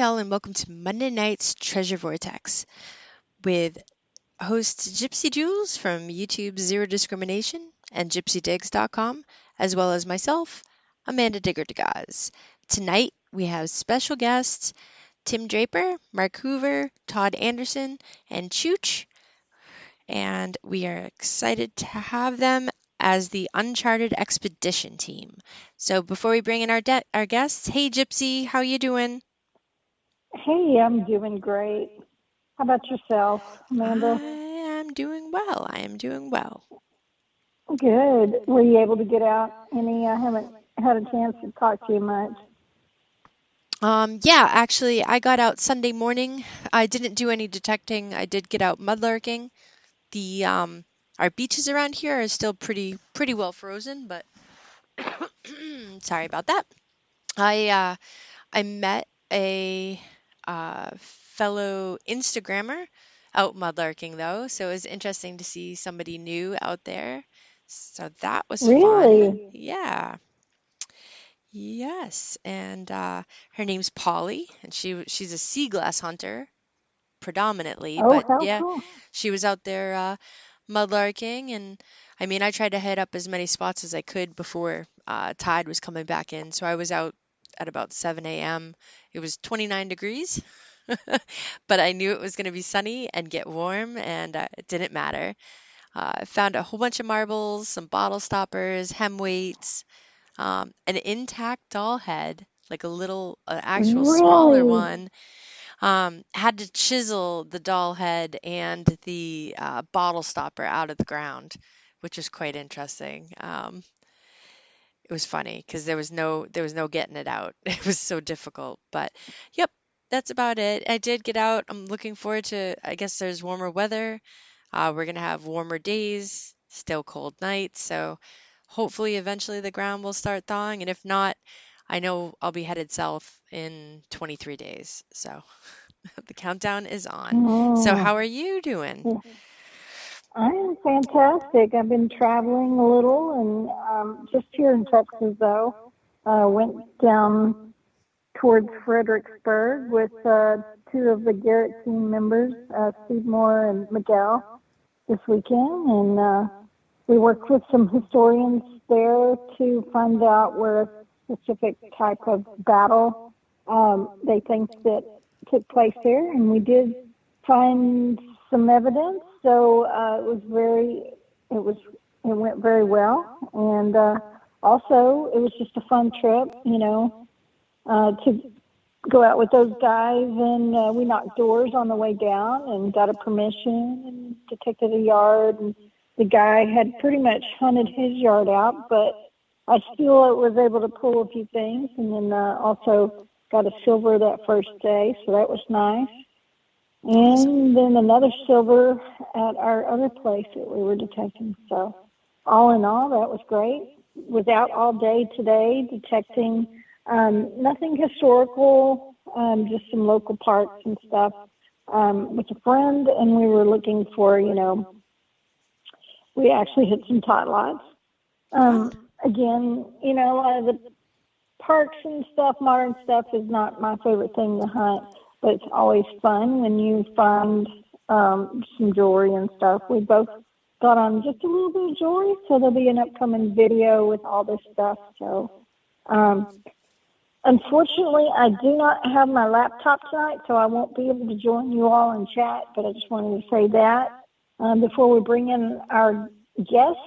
Michelle, and welcome to Monday Night's Treasure Vortex with hosts Gypsy Jules from YouTube Zero Discrimination and GypsyDigs.com, as well as myself, Amanda Digger Degaz. Tonight we have special guests Tim Draper, Marc Hoover, Todd Andersen, and Chuch, and we are excited to have them as the Uncharted Expedition Team. So before we bring in our guests, hey Gypsy, how you doing? Hey, I'm doing great. How about yourself, Amanda? I am doing well. I am doing well. Good. Were you able to get out any? I haven't had a chance to talk to you much. Yeah, actually, I got out Sunday morning. I didn't do any detecting. I did get out mudlarking. The our beaches around here are still pretty well frozen, but sorry about that. I met a fellow Instagrammer out mudlarking though, so it was interesting to see somebody new out there. So that was fun. Really? Yeah. Yes, and her name's Polly, and she's a sea glass hunter predominantly, Oh, but how yeah, cool. she was out there mudlarking, and I mean, I tried to hit up as many spots as I could before tide was coming back in, so I was out at about 7 a.m. It was 29 degrees, but I knew it was going to be sunny and get warm, and it didn't matter. I found a whole bunch of marbles, some bottle stoppers, hem weights, an intact doll head, like a little, actual smaller Really? one. Had to chisel the doll head and the bottle stopper out of the ground, which was quite interesting. It was funny because there was no getting it out. It was so difficult. But yep, that's about it. I did get out. I'm looking forward to. I guess there's warmer weather. We're gonna have warmer days, still cold nights. So hopefully eventually the ground will start thawing. And if not, I know I'll be headed south in 23 days. So the countdown is on. So Mm, how are you doing? yeah. I'm fantastic. I've been traveling a little and just here in Texas, though. Went down towards Fredericksburg with two of the Garrett team members, Steve Moore and Miguel, this weekend. And we worked with some historians there to find out where a specific type of battle they think that took place there. And we did find some evidence. So it went very well. And also, it was just a fun trip, to go out with those guys, and we knocked doors on the way down and got a permission and detected a yard. And the guy had pretty much hunted his yard out, but I still was able to pull a few things, and then also got a silver that first day, so that was nice. Awesome. And then another silver at our other place that we were detecting. So all in all, that was great. Was out all day today detecting nothing historical, just some local parks and stuff with a friend, and we were looking for, we actually hit some tot lots. Fun. Again, a lot of the parks and stuff, modern stuff, is not my favorite thing to hunt, but it's always fun when you find some jewelry and stuff. We both got on just a little bit of jewelry, so there'll be an upcoming video with all this stuff. So, unfortunately, I do not have my laptop tonight, so I won't be able to join you all in chat, but I just wanted to say that before we bring in our guests.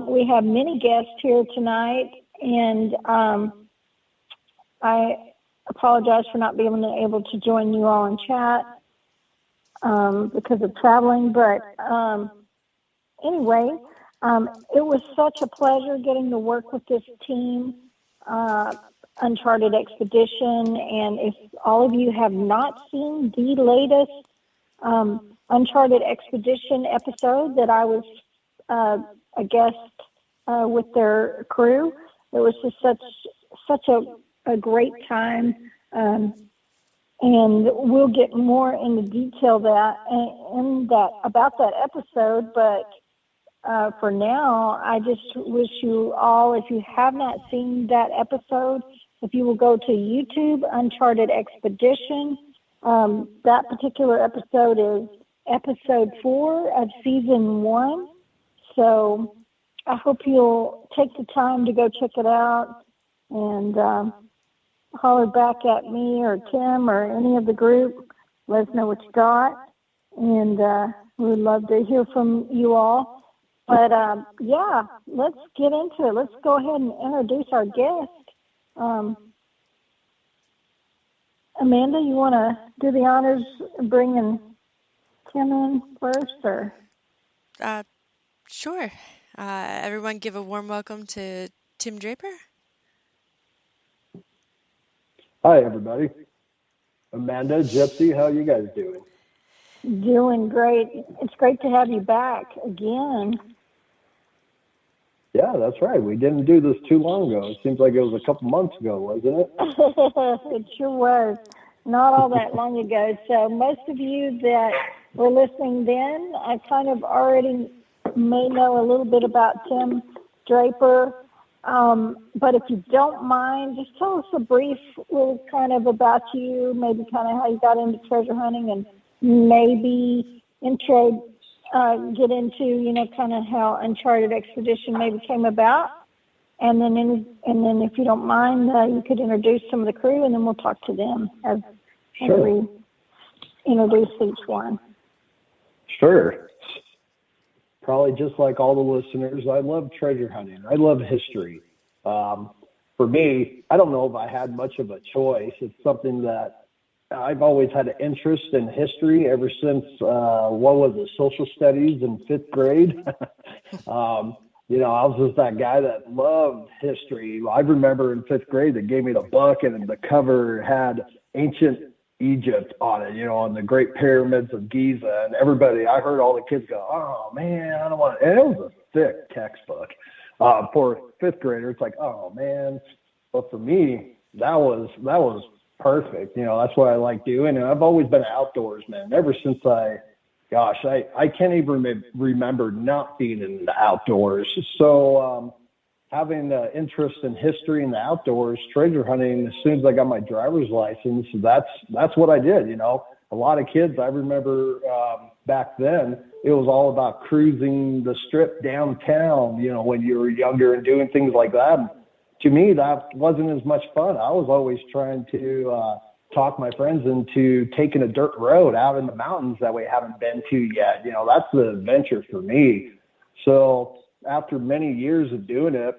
We have many guests here tonight, and I apologize for not being able to join you all in chat because of traveling, but anyway, it was such a pleasure getting to work with this team, Uncharted Expedition, and if all of you have not seen the latest Uncharted Expedition episode that I was a guest with their crew, it was just such a great time, and we'll get more into detail about that episode, but for now, I just wish you all, if you have not seen that episode, if you will go to YouTube, Uncharted Expedition, that particular episode is episode 4 of season 1. So I hope you'll take the time to go check it out and holler back at me or Tim or any of the group. Let us know what you got. And we would love to hear from you all. But, yeah, let's get into it. Let's go ahead and introduce our guest. Amanda, you want to do the honors of bringing Tim in first? Or? Sure. Everyone give a warm welcome to Tim Draper. Hi, everybody. Amanda, Gypsy, how you guys doing? Doing great. It's great to have you back again. Yeah, that's right. We didn't do this too long ago. It seems like it was a couple months ago, wasn't it? It sure was. Not all that long ago. So most of you that were listening then, I kind of already may know a little bit about Tim Draper. But if you don't mind, just tell us a brief little kind of about you, maybe kind of how you got into treasure hunting, and maybe get into, kind of how Uncharted Expedition maybe came about. And then if you don't mind, you could introduce some of the crew, and then we'll talk to them as we introduce each one. Sure. Probably just like all the listeners, I love treasure hunting. I love history. For me, I don't know if I had much of a choice. It's something that I've always had an interest in history ever since, social studies in 5th grade. I was just that guy that loved history. I remember in 5th grade, they gave me the book, and the cover had ancient Egypt on it, on the Great Pyramids of Giza, and I heard all the kids go, "Oh man, I don't want it." And it was a thick textbook for a 5th grader. It's like, "Oh man," but for me, that was perfect. That's what I like doing, and I've always been an outdoors man ever since I can't even remember not being in the outdoors. So having an interest in history and the outdoors, treasure hunting, as soon as I got my driver's license, that's what I did. A lot of kids, I remember back then, it was all about cruising the strip downtown, when you were younger and doing things like that. And to me, that wasn't as much fun. I was always trying to talk my friends into taking a dirt road out in the mountains that we haven't been to yet. That's the adventure for me. So after many years of doing it,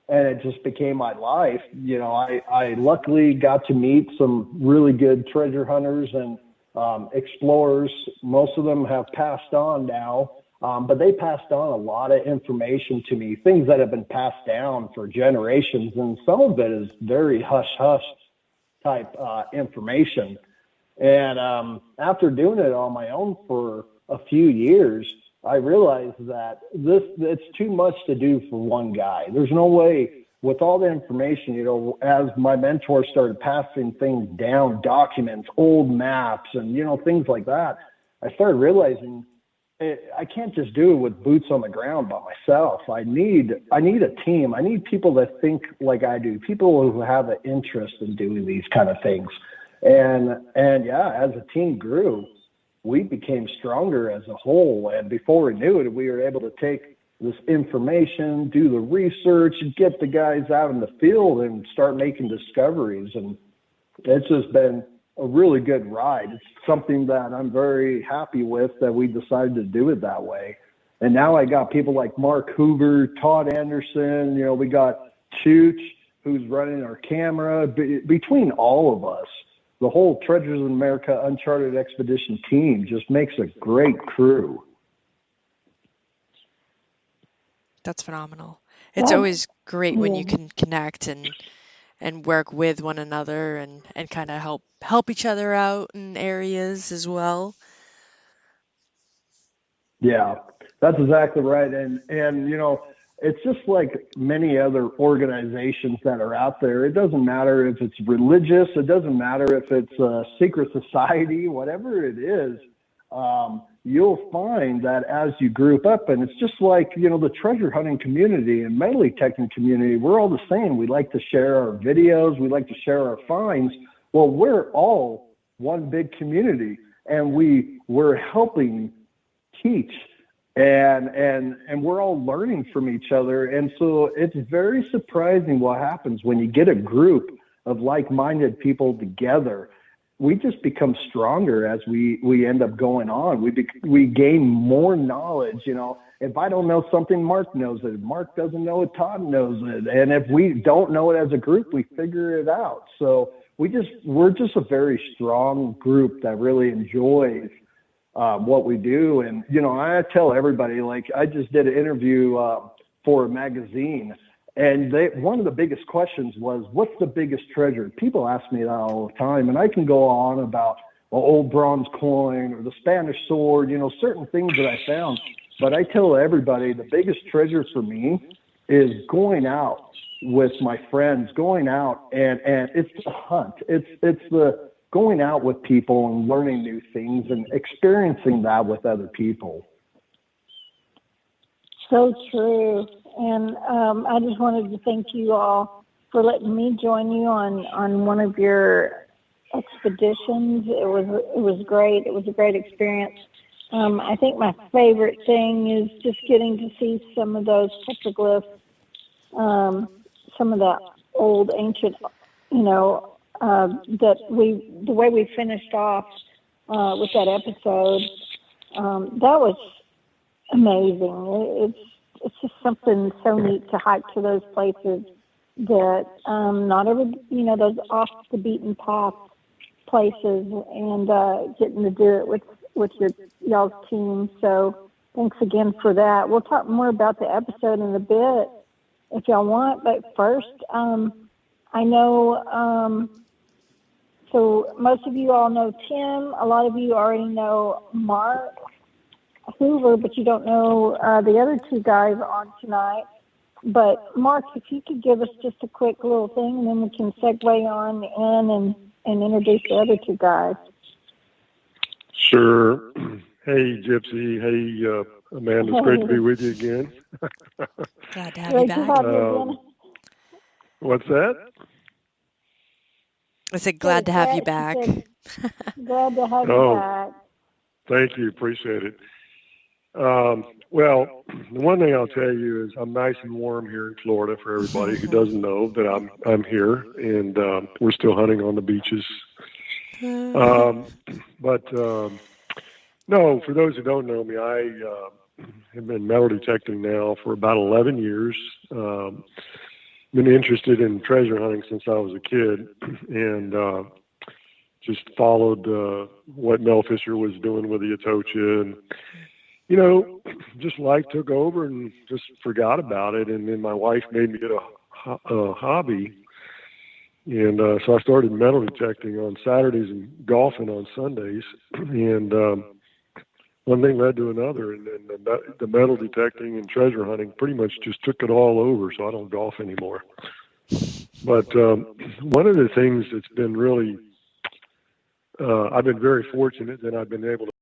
and it just became my life, I luckily got to meet some really good treasure hunters and explorers. Most of them have passed on now, but they passed on a lot of information to me, things that have been passed down for generations, and some of it is very hush-hush type information. And after doing it on my own for a few years, I realized that it's too much to do for one guy. There's no way with all the information, as my mentor started passing things down, documents, old maps, and, things like that, I started realizing I can't just do it with boots on the ground by myself. I need a team. I need people that think like I do, people who have an interest in doing these kind of things. And yeah, as the team grew, we became stronger as a whole. And before we knew it, we were able to take this information, do the research, get the guys out in the field and start making discoveries. And it's just been a really good ride. It's something that I'm very happy with that we decided to do it that way. And now I got people like Marc, Hoover, Todd, Andersen, we got Chuch, who's running our camera. Between all of us, the whole Treasures in America Uncharted Expedition Team just makes a great crew. That's phenomenal. It's always great when you can connect and work with one another and kind of help each other out in areas as well. Yeah, that's exactly right. And it's just like many other organizations that are out there. It doesn't matter if it's religious. It doesn't matter if it's a secret society, whatever it is. you'll find that as you group up, and it's just like, the treasure hunting community and metal detecting community, we're all the same. We like to share our videos. We like to share our finds. Well, we're all one big community, and we're helping teach, and we're all learning from each other. And so it's very surprising what happens when you get a group of like-minded people together. We just become stronger as we end up going on. We gain more knowledge. If I don't know something, Marc knows it. If Marc doesn't know it, Todd knows it. And if we don't know it as a group, we figure it out. So we're just a very strong group that really enjoys what we do. And, I tell everybody, like, I just did an interview for a magazine, and one of the biggest questions was, what's the biggest treasure? People ask me that all the time, and I can go on about an old bronze coin or the Spanish sword, certain things that I found. But I tell everybody the biggest treasure for me is going out with my friends, going out, and it's the hunt. It's the going out with people and learning new things and experiencing that with other people. So true. And I just wanted to thank you all for letting me join you on one of your expeditions. It was great. It was a great experience. I think my favorite thing is just getting to see some of those petroglyphs, some of the old ancient, the way we finished off with that episode. That was amazing. It's just something so neat to hike to those places that not every, those off the beaten path places, and getting to do it with y'all's team. So thanks again for that. We'll talk more about the episode in a bit if y'all want, but first, I know, so most of you all know Tim. A lot of you already know Marc, Hoover, but you don't know the other two guys on tonight. But Marc, if you could give us just a quick little thing, and then we can segue on in and introduce the other two guys. Sure. Hey, Gypsy. Hey, Amanda. It's great to be with you again. Glad to have you back. What's that? I said glad to have you back. Glad to have you back. Thank you. Appreciate it. Well, the one thing I'll tell you is I'm nice and warm here in Florida for everybody who doesn't know that I'm here, and we're still hunting on the beaches. But no, for those who don't know me, I have been metal detecting now for about 11 years. Been interested in treasure hunting since I was a kid, and just followed what Mel Fisher was doing with the Atocha, and just life took over and just forgot about it. And then my wife made me get a hobby. And so I started metal detecting on Saturdays and golfing on Sundays. And one thing led to another. And then the metal detecting and treasure hunting pretty much just took it all over. So I don't golf anymore. But one of the things that's been really, I've been very fortunate that I've been able to